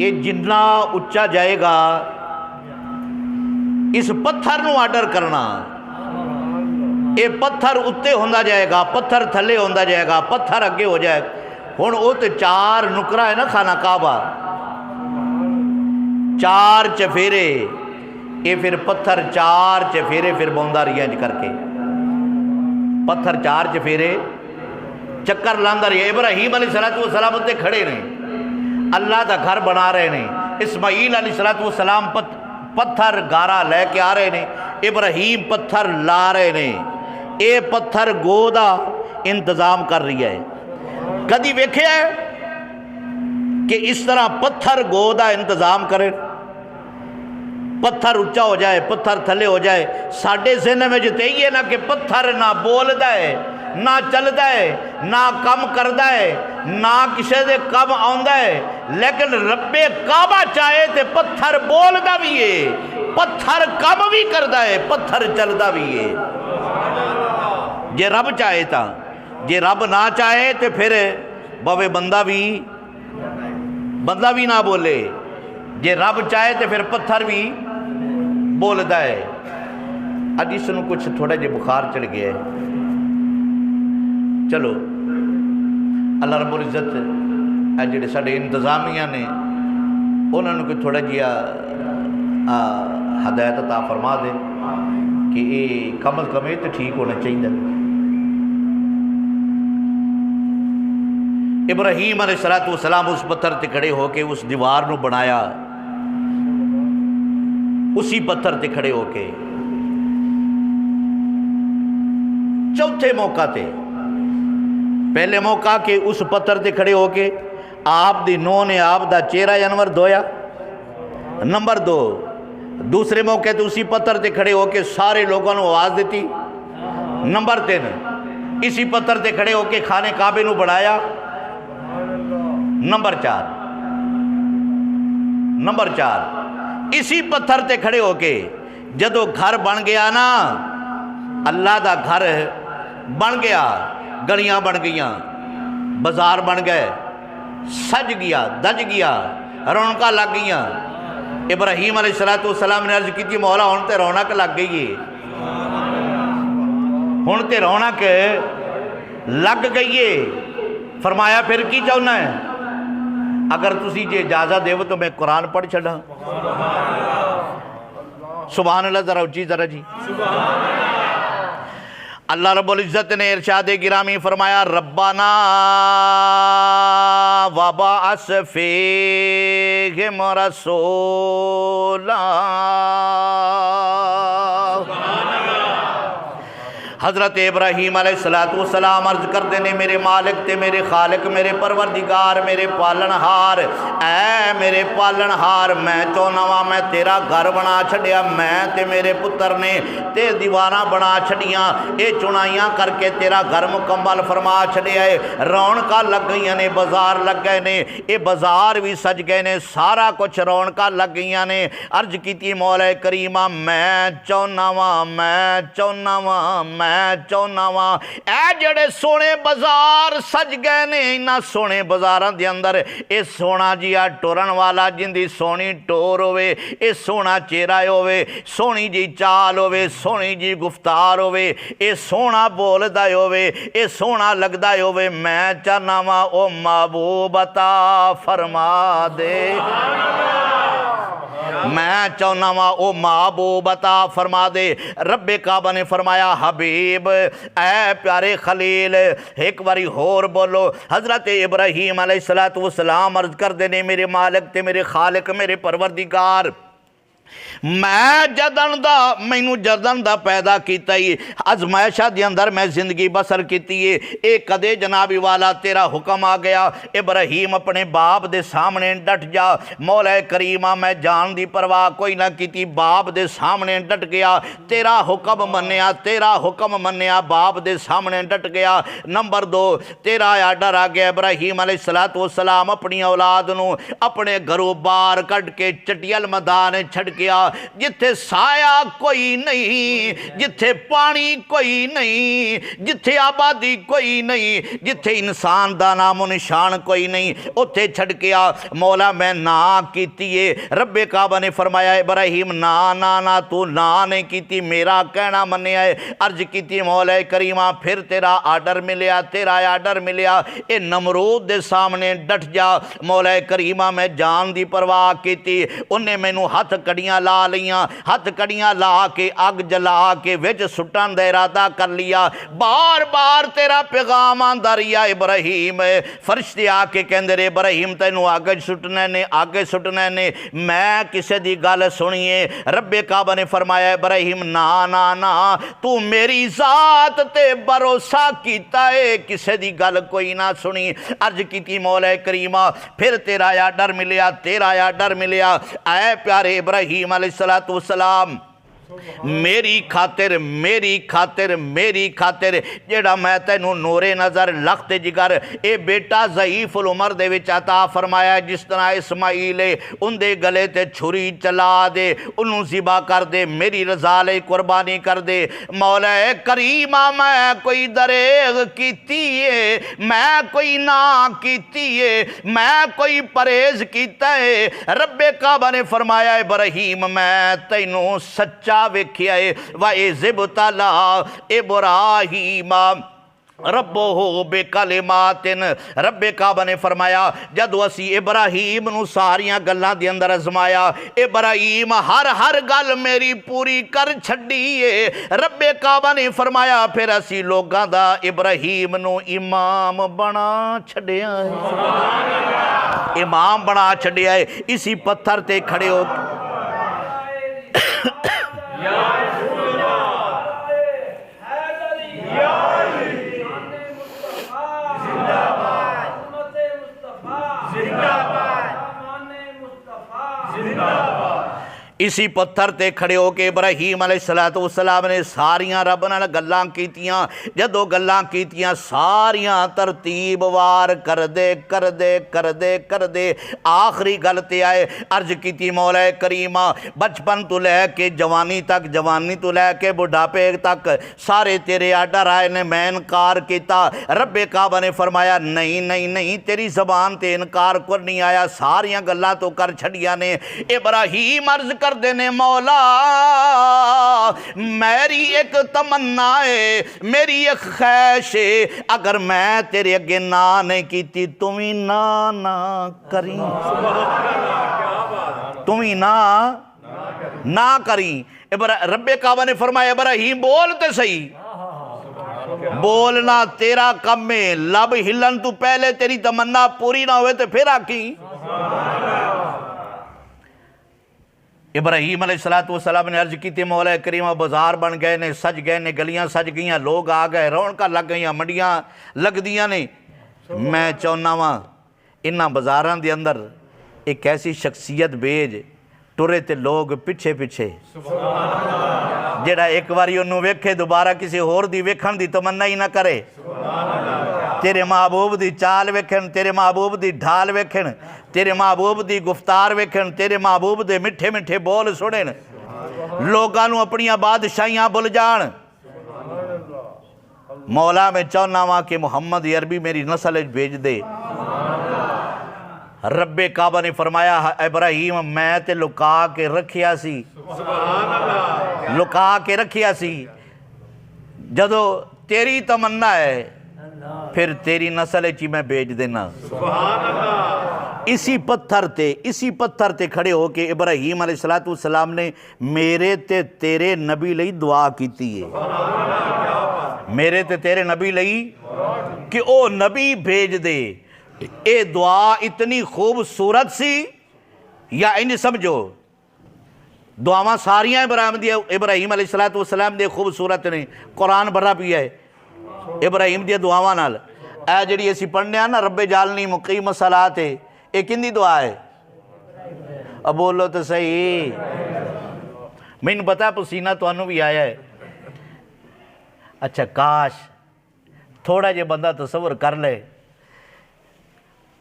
یہ جنہ اچھا جائے گا اس پتھر نو آرڈر کرنا. یہ پتھر اتے ہوندہ جائے گا، پتھر تھلے ہوندہ جائے گا، پتھر اگے ہو جائے گا. ہن او تے چار نکرہ ہے نا خانہ کعبہ، چار چفیرے. یہ پھر پتھر چار چفیرے پھر بوندہ رہی کر کے، پتھر چار چفیرے چکر لاندہ رہی. ابراہیم علیہ السلام تے کھڑے نے، اللہ دا گھر بنا رہے نے. اسماعیل علیہ السلام پتھر گارا لے کے آ رہے نے، ابراہیم پتھر لا رہے نے. اے پتھر گو دا انتظام کر رہی ہے. کدی ویکھے ہے کہ اس طرح پتھر گو دا انتظام کرے؟ پتھر اچھا ہو جائے، پتھر تھلے ہو جائے. ساڑھے ذہن میں جتے ہی ہے نا کہ پتھر نہ بولدا ہے، نہ چلدا ہے، نہ کم کردا ہے، نہ کسے دے کم آندا ہے. لیکن رب کعبہ چاہے تے پتھر بولدا بھی ہے، پتھر کم بھی کردا ہے، پتھر چلدا بھی ہے. جے رب چاہے تا، جے رب نہ چاہے تے پھر بوے بندہ بھی نہ بولے. جے رب چاہے تے پھر پتھر بھی بولدا ہے. اج اس نو کچھ تھوڑا جے بخار چڑھ گیا ہے. چلو اللہ رب العزت اے جڑے ساڈے انتظامیہ نے انہوں نے کوئی تھوڑا جیا ہدایت عطا فرما دے کہ یہ کم از کم یہ تو ٹھیک ہونا چاہیے. ابراہیم علیہ السلام اس پتھر تے کھڑے ہو کے اس دیوار نو بنایا، اسی پتھر تے کھڑے ہو کے. چوتھے موقع تے، پہلے موقع کہ اس پتھر تے کھڑے ہو کے آپ دی نو نے آپ دا چہرہ انور دھویا، نمبر 2 دوسرے موقع تے اسی پتھر تے کھڑے ہو کے سارے لوگوں نے آواز دیتی۔ نمبر 3 اسی پتھر تے کھڑے ہو کے خانے کعبے نو بڑھایا۔ نمبر 4 اسی پتھر تے کھڑے ہو کے جدو گھر بن گیا نا، اللہ دا گھر بن گیا، گلیاں بن گئیاں، بازار بن گئے، سج گیا، دج گیا، رونقاں لگ گئیاں۔ ابراہیم علیہ السلام نے عرض کی تھی مولا ہن تے رونق لگ گئی ہے، ہن تے رونق لگ گئی ہے۔ فرمایا پھر کی چاہنا ہے؟ اگر تسی جے اجازت دیو تو میں قرآن پڑھ چھڑا۔ سبحان اللہ، ذرا اچھی ذرا جی۔ اللہ رب العزت نے ارشاد گرامی فرمایا ربنا وبعث فیہم رسولا۔ حضرت ابراہیم علیہ السلام عرض کر دینے میرے مالک تے میرے خالق میرے پروردگار میرے پالنہار، اے میرے پالنہار میں چوناواں میں تیرا گھر بنا چھڑیا، میں تے میرے پتر نے تے دیواراں بنا چھڑیاں، اے چنائیاں کر کے تیرا گھر مکمل فرما چھڑیا ہے۔ رونقاں لگ گئیاں نے، بازار لگ گئے نے، اے بازار بھی سج گئے نے، سارا کچھ رونقاں لگ گئیاں نے۔ عرض کیتی مولا کریمہ میں چوناواں اے جڑے سونے بازار سج گئے نے، انہاں سونے بازاراں دے اندر اے سونا جیا ٹورن والا جندی سونی ٹور ہوئے، اے سونا چہرہ ہوئے، سونی جی چال ہوئے، سونی جی گفتار ہوئے، اے سونا بول دائے ہوئے، اے سونا لگ دائے ہوئے، میں چاہناواں او محبوب عطا فرما دے، میں چاہناواں او محبوب عطا فرما دے۔ رب کعبہ نے فرمایا حبیب اے پیارے خلیل ایک باری ہور بولو۔ حضرت ابراہیم علیہ السلام عرض کر دینے میرے مالک تے میرے خالق میرے پروردگار، میں مینوں جدن دا پیدا کیتا ہی ازمائشہ دے اندر میں زندگی بسر کیتی ہے، ایک کدے جنابی والا تیرا حکم آ گیا ابراہیم اپنے باپ دے سامنے ڈٹ جا۔ مولا کریمہ میں جان دی پرواہ کوئی نہ کیتی، باپ دے سامنے ڈٹ گیا، تیرا حکم منیا، باپ دے سامنے ڈٹ گیا۔ نمبر 2 تیرا آرڈر آ گیا ابراہیم علیہ السلام اپنی اولاد نو اپنے گھروں باہر کٹ کے چٹیل میدان چھڑ گیا، جتھے سایہ کوئی نہیں، جتھے پانی کوئی نہیں، جتھے آبادی کوئی نہیں، جتھے انسان دا نام و نشان کوئی نہیں، اتھے چھڑ گیا۔ مولا میں نا کیتی ہے۔ رب کعبہ نے فرمایا ابراہیم نا تو نا نہیں کیتی، میرا کہنا منیا ہے۔ عرض کیتی مولا کریمہ پھر تیرا آرڈر ملیا، اے نمرود دے سامنے ڈٹ جا۔ مولا کریمہ میں جان دی پرواہ کیتی، انہیں مینوں ہاتھ کڑیاں لا لیاں، ہاتھ کڑیاں لا کے اگ جلا کے وچ سٹن دا ارادہ کر لیا۔ بار بار تیرا پیغام آندا رہیا ابراہیم، فرشتے آ کے کہندے رہے ابراہیم تینوں آگے سٹنے نے، میں کسے دی گل سنیے۔ رب کعبہ نے فرمایا ابراہیم نا تو میری ذات تے بھروسہ کیتا ہے، کسے دی گل کوئی نہ سنی۔ عرض کیتی مولا کریمہ پھر تیرا آرڈر ملیا، اے پیارے ابراہیم علیہ السلام میری خاطر جیڑا میں تینوں نور نظر لخت جگر اے بیٹا ضعیف العمر دے وچ عطا فرمایا، جس طرح اسماعیل ان دے گلے تے چھری چلا دے، انہوں ذبح کر دے، میری رضا لے قربانی کر دے۔ مولا کریمہ میں کوئی دریغ کیتی ہے، میں کوئی نا کیتی ہے، میں کوئی پریز کیتا ہے۔ رب کعبہ نے فرمایا ابراہیم میں تینوں سچا ویکھیا ہے، وَإِذِ ابْتَلَىٰ إِبْرَاهِيمَ رَبُّهُ بِكَلِمَاتٍ۔ رب کعبہ نے فرمایا جدو اسی ابراہیم نو ساریاں گلاں دے اندر ازمایا، ابراہیم ہر گل میری پوری کر چھڑیے۔ رب کعبہ نے فرمایا پھر اسی لوگاں دا ابراہیم نو امام بنا چھڑیا ہے، امام بنا چھڑیا ہے۔ اسی پتھر تے کھڑے ہو زندہ باد اسی پتھر تے کھڑے ہو کے ابراہیم علیہ السلام نے ساریاں رب نال گلاں کیتیاں، جدو گلاں کیتیاں ساریاں ترتیب وار کر دے آخری گل تے آئے، عرض کیتی مولا کریمہ بچپن تو لے کے جوانی تک، جوانی تو لے کے بڑھاپے تک سارے تیرے آرڈر آئے نے، میں انکار کیتا۔ رب کعبہ نے فرمایا نہیں تیری زبان تے انکار کر نہیں آیا، ساریاں گلاں تو کر چھڑیاں نے۔ ابراہیم عرض کر دینے مولا میری ایک تمنا ہے، میری ایک خواہش ہے، اگر میں تیرے اگے نہ نہیں کیتی تمہیں نہ کریں، تمہیں نہ کریں۔ رب کعبہ نے فرمایا ابراہیم بولتے صحیح، بولنا تیرا کم میں، لب ہلن تو پہلے تیری تمنا پوری نہ ہوئے تو پھر آکی۔ ابراہیم علیہ السلام نے عرض کی تھی مولا کریمہ بازار بن گئے نے، سج گئے نے، گلیاں سج گئیاں، لوگ آ گئے، رونقاں لگ گئیاں، منڈیاں لگ دیاں نے، میں چاہنا وا انہاں بازاراں دے اندر ایک ایسی شخصیت بھیج ٹرے تے لوگ پیچھے جیڑا ایک باری انہوں ویکھے دوبارہ کسی ہور دی ویکھن دی تمنا ہی نہ کرے، تیرے محبوب دی چال ویکھن، تیرے محبوب دی ڈھال ویکھن، تیرے محبوب دی گفتار ویکھن، تیرے محبوب دے مٹھے بول سنن، لوگانوں اپنیاں بادشاہیاں بھول جان۔ مولا میں چاہنا وا کہ محمد عربی میری نسل بھیج دے۔ رب کعبہ نے فرمایا ابراہیم میں تے لکا کے رکھیا سی، لکا کے رکھیا سی، جدو تیری تمنا ہے پھر تیری نسل چی میں بھیج دینا۔ اسی پتھر تے کھڑے ہو کے ابراہیم علیہ السلام نے میرے تے تیرے نبی لئی دعا کیتی ہے، میرے تے تیرے نبی لئی کہ او نبی بھیج دے۔ اے دعا اتنی خوبصورت سی یا انہیں سمجھو دعاواں ساریاں ابراہیم علیہ السلام دے خوبصورت نے، قرآن بھرا بھی ہے ابراہیم دے دعاواں نال۔ اے جڑی اسی پڑھنے ہیں نا رب جعلنی مقیم الصلاۃ، اے کن دی دعا ہے؟ اب بولو تو صحیح، میں نے پتا پسینہ تو انہوں بھی آیا ہے۔ اچھا کاش تھوڑا جے بندہ تصور کر لے،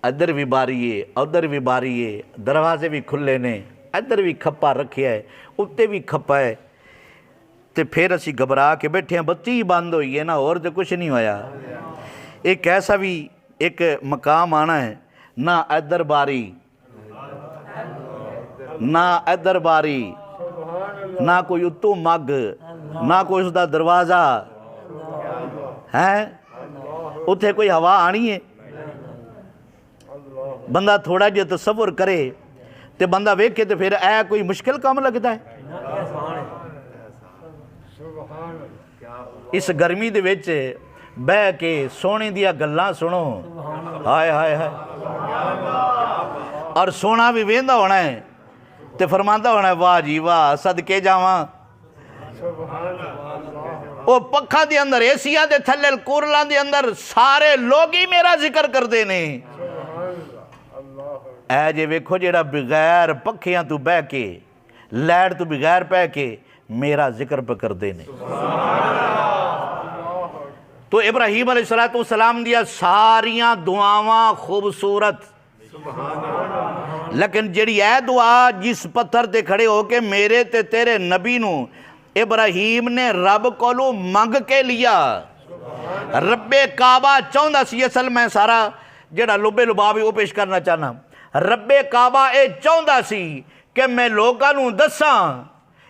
ادھر بھی باری ہے ادھر بھی باری ہے، دروازے بھی کھلے نے، ادھر بھی کھپا رکھیا ہے اتے بھی کھپا ہے، تے پھر اسی گھبرا کے بیٹھے ہیں، بتی ہی بند ہوئی ہے نا، اور تو کچھ نہیں ہویا۔ ایک ایسا بھی ایک مقام آنا ہے، نہ ادھر باری نہ ادھر باری، نہ کوئی اتو مگ، نہ کوئی اس دا دروازہ ہے، اتھے کوئی ہوا آنی ہے۔ بندہ تھوڑا جے تصور کرے تے بندہ ویکھے تے پھر اے کوئی مشکل کام لگتا ہے۔ اس گرمی دے وچ بہ کے سونے دیا گلاں سنو، ہائے ہائے ہائے، اور سونا بھی ویندا ہونا ہے تے فرماندا ہونا ہے واہ جی واہ صدقے جاواں، وہ پکھا دے اندر ایسیا دے تھلے کورلاں دے اندر سارے لوگ ہی میرا ذکر کر دینے۔ اے جے ویکھو جیڑا بغیر پکھیاں تو بہ کے لائٹ تو بغیر پہ کے میرا ذکر پہ کر دینے۔ تو ابراہیم علیہ السلام دیا ساریاں دعاواں خوبصورت، لیکن جڑی اے دعا جس پتھر تے کھڑے ہو کے میرے تے تیرے نبی نو ابراہیم نے رب کولو منگ کے لیا۔ رب کعبہ چاہندا سی، اصل میں سارا جڑا لبے لبا بھی وہ پیش کرنا چاہنا، رب کعبہ اے چاہندا سی کہ میں لوگاں نوں دساں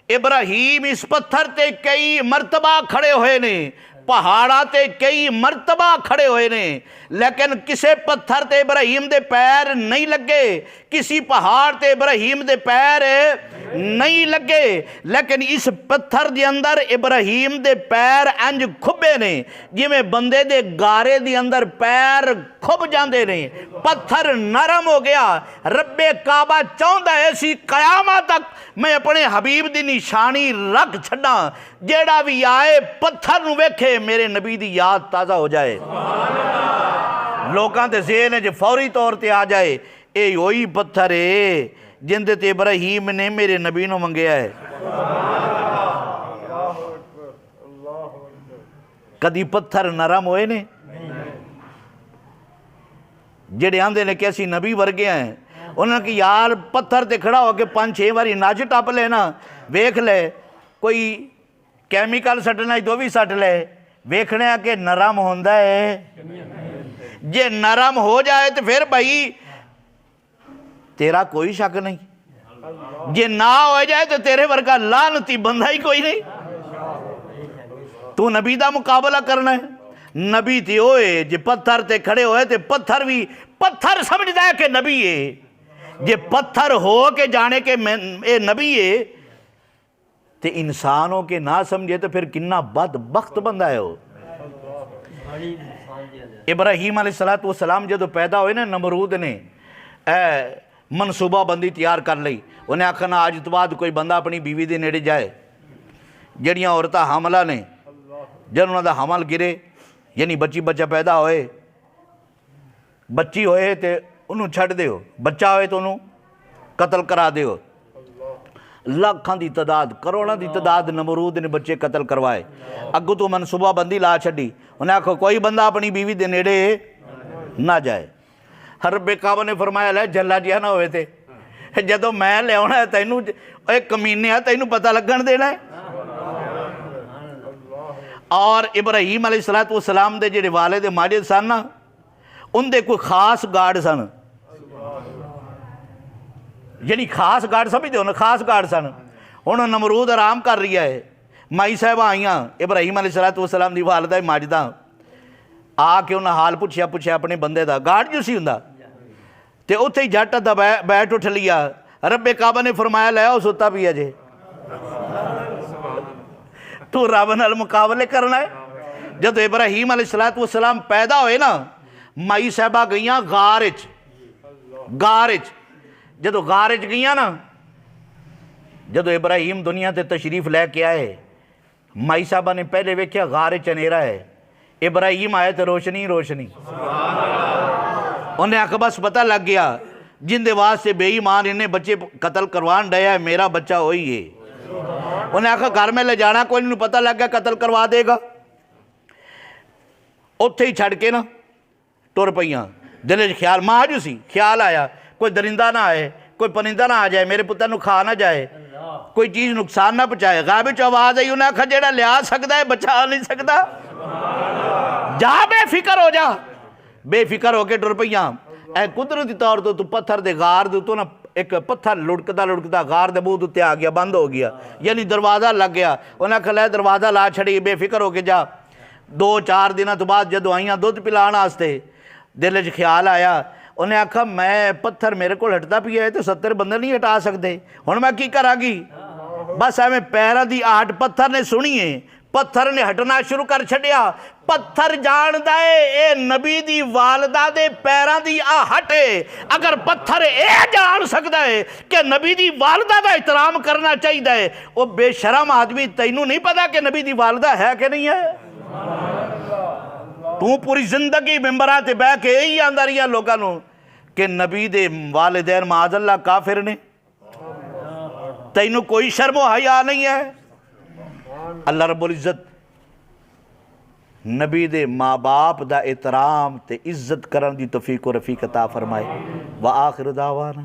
ابراہیم اس پتھر تے کئی مرتبہ کھڑے ہوئے نے، پہاڑا تے کئی مرتبہ کھڑے ہوئے نے، لیکن کسے پتھر تے ابراہیم دے پیر نہیں لگے، کسی پہاڑ تے ابراہیم دے پیر نہیں لگے، لیکن اس پتھر دے اندر ابراہیم دے پیر انج کھبے نے جی میں بندے دے گارے دے اندر پیر کھب جاندے نے، پتھر نرم ہو گیا۔ رب کعبہ چاہندا ہے سی قیامت تک میں اپنے حبیب دی نشانی رکھ چھڑا، جیڑا بھی آئے پتھر نو ویکھے میرے نبی دی یاد تازہ ہو جائے، لوکاں دے ذہن جو فوری طور تے آ جائے اے ہوئی پتھر ہے جندے تے ابراہیم نے میرے نبی نو منگیا ہے۔ کدی پتھر نرم ہوئے نے جڑے آندے نے کہ اسی نبی ورگے ہیں، انہوں نے کہ یار پتھر تے کھڑا ہو کے 5-6 باری ناچ ٹپ لے نا، ویکھ لے کوئی کیمیکل سٹنا ہی تو بھی سٹ لے، ویکھنے کہ نرم ہوندہ ہے۔ جے نرم ہو جائے تو پھر بھائی تیرا کوئی شک نہیں، جے نہ ہو جائے تو تیرے ورگا لعنتی بندہ ہی کوئی نہیں۔ تو نبی دا مقابلہ کرنا ہے، نبی تے ہوئے جے پتھر تے کھڑے ہوئے تے پتھر بھی پتھر سمجھدا ہے کہ نبی ہے، جے پتھر ہو کے جانے کے اے نبی ہے تے انسانوں کے نہ سمجھے تو پھر کنہ بدبخت بندہ ہے ہو۔ ابراہیم علیہ السلام جدو پیدا ہوئے نا، نمرود نے منصوبہ بندی تیار کر لئی، انہیں آکھنا آج تو بعد کوئی بندہ اپنی بیوی دے نیڑے جائے، جڑیاں عورتاں حاملہ نے جن انہوں دا حمل گرے یعنی بچی بچہ پیدا ہوئے، بچی ہوئے تے انہوں چھڑ دے ہو، بچہ ہوئے تو انہوں قتل کرا دے ہو۔ لاکھاں دی تعداد کروڑاں دی تعداد نمرود نے بچے قتل کروائے، اگو تو منصوبہ بندی لا چھڑی، انہیں آکھو کوئی بندہ اپنی بیوی دے نیڑے نہ جائے۔ رب کعبہ نے فرمایا لے جھلا جیا نہ ہوئے تھے، جدو میں لے ہونا ہے تینوں ایک کمینے ہے تینوں پتہ لگن دینا ہے۔ اور ابراہیم علیہ السلام دے جڑے والد ماجد سن نا، ان دے کوئی خاص گارڈ سن، یعنی خاص گارڈ سمجھتے ہو نا، خاص گارڈ سن۔ انہوں نمرود آرام کر رہی ہے، مائی صاحبہ آئیاں ابراہیم علیہ السلام دی والدہ ماجدہ آ کے انہوں حال پوچھیا اپنے بندے دا، گارڈ جو سی ہوندا تے اتھے ہی جھٹ دا بیٹھ اٹھ لیا۔ رب کعبہ نے فرمایا لے آؤ ستا پیا جے، تو رب نال مقابلے کرنا ہے۔ جب ابراہیم علیہ السلام پیدا ہوئے نا، مائی صاحبہ گئیاں غارج، جدو غارج گئیاں نا، جدو ابراہیم دنیا تے تشریف لے کے آئے، مائی صاحبہ نے پہلے ویکھیا غارج چنیرا ہے، ابراہیم آئے تو روشنی روشنی، انہیں آکھا بس پتہ لگ گیا جن دے واسطے بے ایمان انہیں بچے قتل کروان ڈیا ہے میرا بچہ ہوئی ہے۔ انہیں آکھا گھر میں لے جانا کوئی نہیں، پتہ لگ گیا قتل کروا دے گا، اتھے ہی چھڑ کے نا ٹر پئیاں۔ دل خیال ماں جو سی خیال آیا کوئی درندہ نہ آئے، کوئی پرندہ نہ آ جائے، میرے پتر نو کھا نہ جائے، کوئی چیز نقصان نہ پہنچائے۔ غائب چ آواز آئی، انہیں آکھا جیڑا لیا سکتا ہے بچا نہیں سکتا، جا بے فکر ہو جا، بے فکر ہو کے ٹر پئیاں۔ اے قدرتی طور تو پتھر دے غار دے تو نا ایک پتھر لڑکتا غار دے بو تے آ گیا، بند ہو گیا، یعنی دروازہ لگ گیا۔ انہیں آکھا لے دروازہ لا چھڑی، بے فکر ہو کے جا۔ 2-4 دنوں تو بعد جدو آئیاں دودھ پلان واسطے، دل چ خیال آیا، انہیں آکھا میں پتھر میرے کو ہٹتا پیا ہے تو 70 بندے نہیں ہٹا سکتے، ہن میں کی کرا گی؟ بس ایویں پیرا دی آہٹ پتھر نے سنی ہے، پتھر نے ہٹنا شروع کر چھڑیا۔ پتھر جاندا ہے اے نبی دی والدہ دے پیران دی آہٹ ہے، اگر پتھر اے جان سکتا ہے کہ نبی دی والدہ دا احترام کرنا چاہیے ہے، وہ بے شرم آدمی تینوں نہیں پتا کہ نبی دی والدہ ہے کہ نہیں ہے؟ تو پوری زندگی ممبرات بہ کے یہی آندہ رہی ہیں لوگاں نو کہ نبی دے والدین معاذ اللہ کافر نے، تینوں کوئی شرم و حیا نہیں ہے۔ اللہ رب العزت نبی دے ماں باپ دا احترام تے عزت کرن دی توفیق و رفیق عطا فرمائے۔ وآخر دعوانا